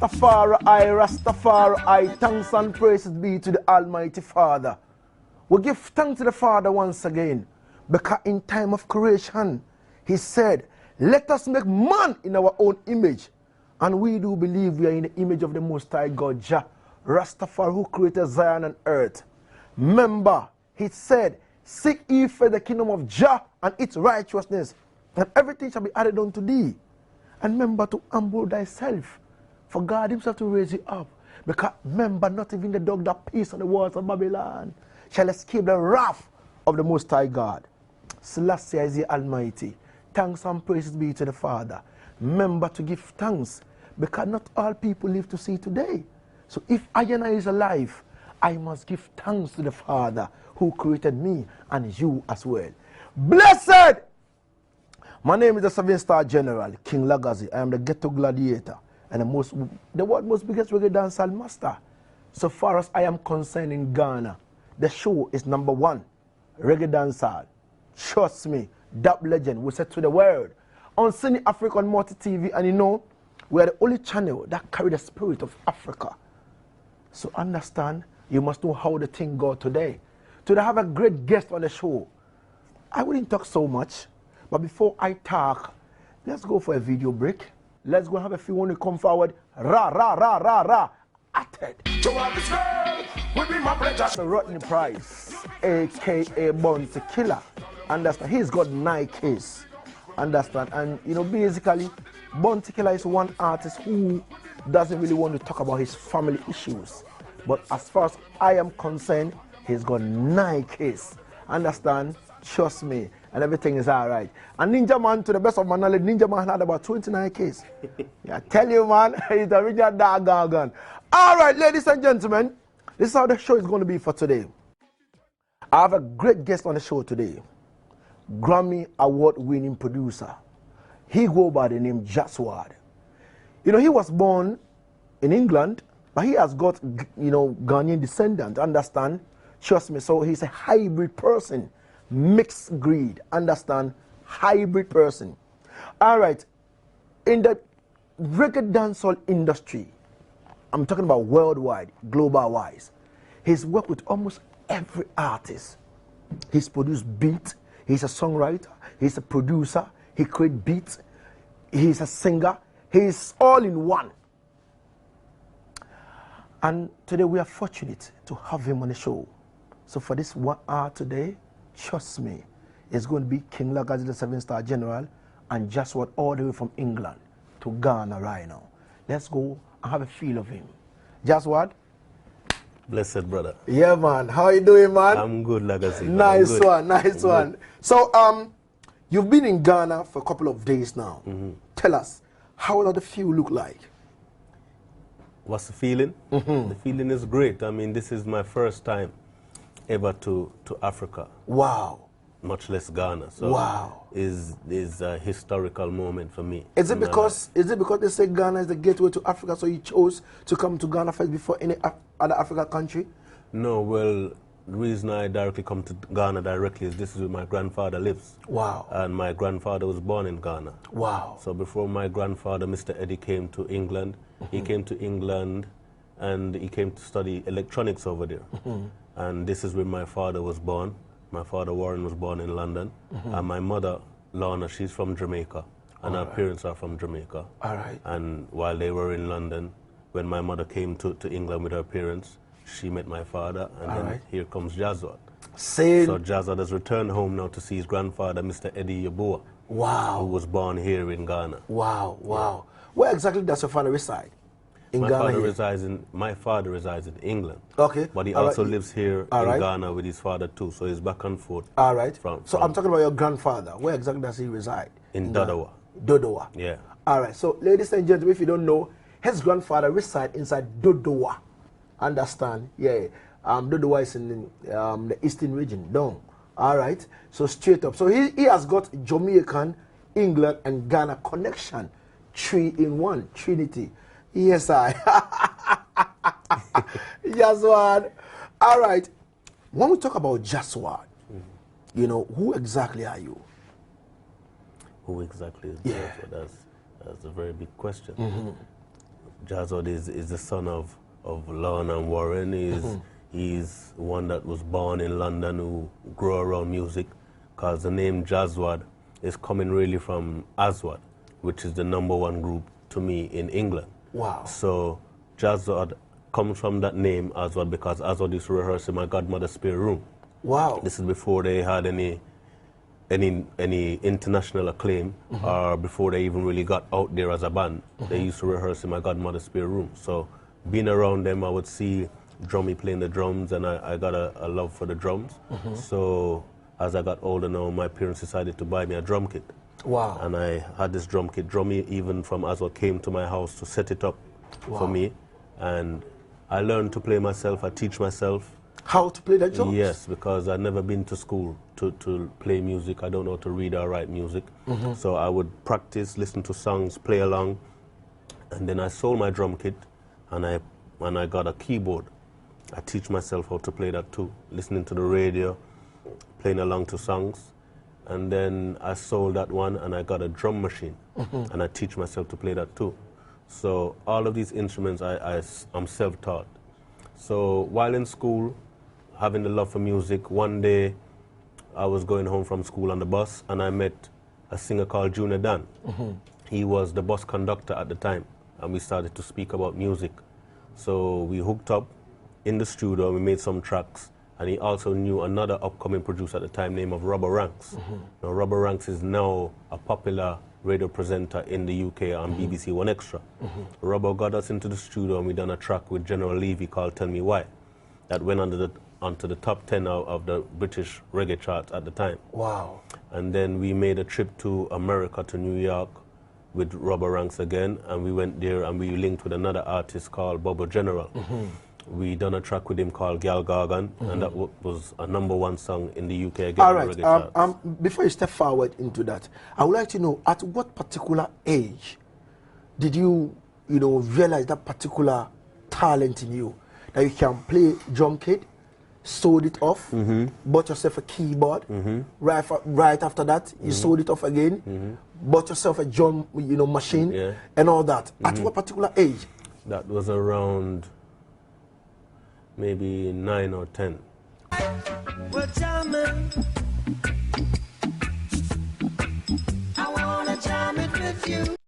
Rastafari, thanks and praises be to the Almighty Father. We give thanks to the Father once again, because in time of creation, He said, let us make man in our own image. And we do believe we are in the image of the Most High God, Jah, Rastafari, who created Zion and earth. Remember, He said, seek ye first the kingdom of Jah and its righteousness, and everything shall be added unto thee. And remember to humble thyself, for God Himself to raise you up. Because remember, not even the dog that peace on the walls of Babylon shall escape the wrath of the Most High God. Selassie is the Almighty. Thanks and praises be to the Father. Remember to give thanks, because not all people live to see today. So if I and I is alive, I must give thanks to the Father who created me and you as well. Blessed! My name is the 7-star General, King Lagazee. I am the ghetto gladiator and the world's most biggest reggae dancehall master. So far as I am concerned in Ghana, the show is #1, reggae dancehall. Trust me, that legend will set to the world on Cine African Multi TV, and you know, we are the only channel that carry the spirit of Africa. So understand, you must know how the thing go today. Today I have a great guest on the show. I wouldn't talk so much, but before I talk, let's go for a video break. Let's go have a few when you come forward. Ra, ra, ra, ra, ra. At it. To have this girl will be my pleasure. The Rodney Price, a.k.a. Bounty Killer. Understand? He's got Nikes. Understand? And, you know, basically, Bounty Killer is one artist who doesn't really want to talk about his family issues. But as far as I am concerned, he's got Nikes. Understand? Trust me. And everything is all right. And Ninja Man, to the best of my knowledge, Ninja Man had about 29 Ks. Yeah, I tell you, man, he's a real dog. All right, ladies and gentlemen, this is how the show is going to be for today. I have a great guest on the show today. Grammy Award-winning producer. He go by the name JazzWad. You know, he was born in England, but he has got, you know, Ghanaian descendant, understand? Trust me, so he's a hybrid person. Mixed breed, understand? Hybrid person. All right, in the reggae dancehall industry, I'm talking about worldwide, global wise, he's worked with almost every artist. He's produced beats, he's a songwriter, he's a producer, he creates beats, he's a singer, he's all in one. And today we are fortunate to have him on the show. So for this 1 hour today, trust me, it's going to be King Lagazee, the 7-star General, and JazzWad all the way from England to Ghana right now. Let's go and have a feel of him. JazzWad? Blessed brother. Yeah, man. How you doing, man? I'm good, Lagazee. Nice one, nice one. Good. So, you've been in Ghana for a couple of days now. Tell us, how does the feel look like? What's the feeling? The feeling is great. I mean, this is my first time ever to Africa. Wow. Much less Ghana. So wow. is a historical moment for me. Is it because they say Ghana is the gateway to Africa, so you chose to come to Ghana first before any other African country? No, well, the reason I directly come to Ghana directly is this is where my grandfather lives. Wow. And my grandfather was born in Ghana. Wow. So before my grandfather, Mr. Eddie, came to England, he came to England and he came to study electronics over there. And this is where my father was born. My father, Warren, was born in London. And my mother, Lorna, she's from Jamaica. And her parents are from Jamaica. All right. And while they were in London, when my mother came to England with her parents, she met my father. And then here comes JazzWad. So JazzWad has returned home now to see his grandfather, Mr. Eddie Yeboah. Wow. Who was born here in Ghana. Wow, wow. Yeah. Where exactly does your father reside? My father resides in England. Okay. But he also lives here in Ghana with his father too, so he's back and forth. All right. So I'm talking about your grandfather. Where exactly does he reside? In Dodowa. Dodowa. Yeah. All right. So ladies and gentlemen, if you don't know, his grandfather resides inside Dodowa. Understand? Yeah. Dodowa is in the eastern region. Down. All right. So straight up. So he has got Jamaican, England, and Ghana connection. 3 in 1. Trinity. Yes, I. JazzWad. All right. When we talk about JazzWad, you know, who exactly are you? Who exactly is JazzWad? That's a very big question. JazzWad is the son of Lon and Warren. He's one that was born in London who grew around music, because the name JazzWad is coming really from AzzWad, which is the #1 group to me in England. Wow. So JazzWad comes from that name, AzzWad, because AzzWad used to rehearse in my godmother's spare room. Wow. This is before they had any international acclaim, or before they even really got out there as a band. They used to rehearse in my godmother's spare room. So being around them, I would see Drummy playing the drums, and I got a love for the drums. So as I got older now, my parents decided to buy me a drum kit. Wow. And I had this drum kit. Drummy, even from AzzWad, came to my house to set it up for me. And I learned to play myself. I teach myself. How to play the drums? Yes, because I'd never been to school to play music. I don't know how to read or write music. So I would practice, listen to songs, play along. And then I sold my drum kit, and I got a keyboard. I teach myself how to play that too, listening to the radio, playing along to songs. And then I sold that one, and I got a drum machine, and I teach myself to play that too. So all of these instruments, I'm self-taught. So while in school, having the love for music, one day I was going home from school on the bus, and I met a singer called Junior Dan. He was the bus conductor at the time, and we started to speak about music. So we hooked up in the studio, and we made some tracks. And he also knew another upcoming producer at the time named Robert Ranks. Now, Robert Ranks is now a popular radio presenter in the UK on BBC One Extra. Robert got us into the studio, and we done a track with General Levy called Tell Me Why. That went onto the top 10 of the British reggae charts at the time. Wow. And then we made a trip to America, to New York, with Robert Ranks again, and we went there and we linked with another artist called Bobo General. We done a track with him called Gal Gargan, and that was a #1 song in the UK again. All right. Before you step forward into that, I would like to know, at what particular age did you, realize that particular talent in you, that you can play drum kit, sold it off, bought yourself a keyboard, right after that, you sold it off again, bought yourself a drum, machine, and all that. At what particular age? That was around maybe 9 or 10. Well, jamming. I wanna jam it with you.